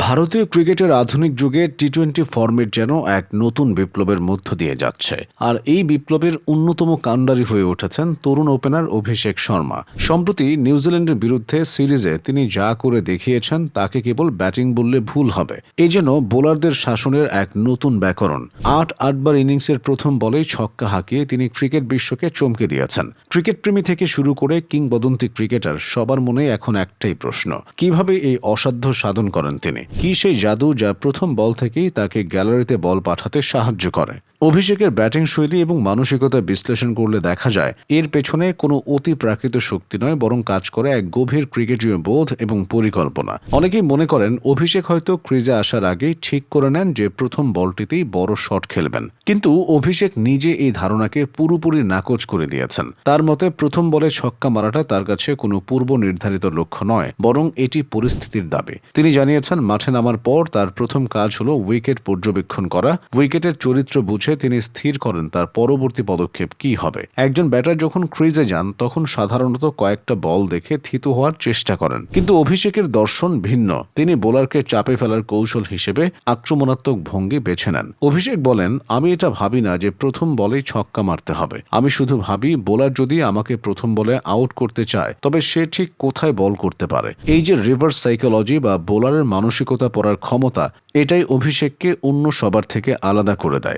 ভারতীয় ক্রিকেটের আধুনিক যুগে টি-20 ফরম্যাট যেন এক নতুন বিপ্লবের মধ্য দিয়ে যাচ্ছে। আর এই বিপ্লবের অন্যতম কাণ্ডারি হয়ে উঠেছেন তরুণ ওপেনার অভিষেক শর্মা। সম্প্রতি নিউজিল্যান্ডের বিরুদ্ধে সিরিজে তিনি যা করে দেখিয়েছেন তাকে কেবল ব্যাটিং বললে ভুল হবে। এই যেন বোলারদের শাসনের এক নতুন ব্যাকরণ। ৮বার ইনিংসের প্রথম বলেই ছক্কা হাঁকিয়ে তিনি ক্রিকেট বিশ্বকে চমকে দিয়েছেন। ক্রিকেট প্রেমী থেকে শুরু করে কিংবদন্তি ক্রিকেটার সবার মনে এখন একটাই প্রশ্ন, কিভাবে এই অসাধ্য সাধন করেন তিনি? কি সেই জাদু যা প্রথম বল থেকেই তাকে গ্যালারিতে বল পাঠাতে সাহায্য করে? অভিষেকের ব্যাটিং শৈলী এবং মানসিকতা বিশ্লেষণ করলে দেখা যায় এর পেছনে কোনো অতি প্রাকৃত শক্তি নয়, বরং কাজ করে এক গভীর ক্রিকেটীয় বোধ এবং পরিকল্পনা। অনেকেই মনে করেন অভিষেক হয়তো ক্রিজে আসার আগেই ঠিক করে নেন যে প্রথম বলটিতেই বড় শট খেলবেন, কিন্তু অভিষেক নিজে এই ধারণাকে পুরোপুরি নাকচ করে দিয়েছেন। তার মতে প্রথম বলে ছক্কা মারাটা তার কাছে কোনো পূর্ব নির্ধারিত লক্ষ্য নয়, বরং এটি পরিস্থিতির দাবি। তিনি জানিয়েছেন মাঠে নামার পর তার প্রথম কাজ হলো উইকেট পর্যবেক্ষণ করা। উইকেটের চরিত্র বুঝে তিনি স্থির করেন তার পরবর্তী পদক্ষেপ কি হবে। একজন ব্যাটার যখন ক্রিজে যান তখন সাধারণত কয়েকটা বল দেখে থিতু হওয়ার চেষ্টা করেন, কিন্তু অভিষেকের দর্শন ভিন্ন। তিনি বোলারকে চাপে ফেলার কৌশল হিসেবে আক্রমণাত্মক ভঙ্গি বেছে নেন। অভিষেক বলেন, আমি এটা ভাবি না যে প্রথম বলেই ছক্কা মারতে হবে। আমি শুধু ভাবি বোলার যদি আমাকে প্রথম বলে আউট করতে চায় তবে সে ঠিক কোথায় বল করতে পারে। এই যে রিভার্স সাইকোলজি বা বোলারের মানসিকতা পড়ার ক্ষমতা, এটাই অভিষেককে অন্য সবার থেকে আলাদা করে দেয়।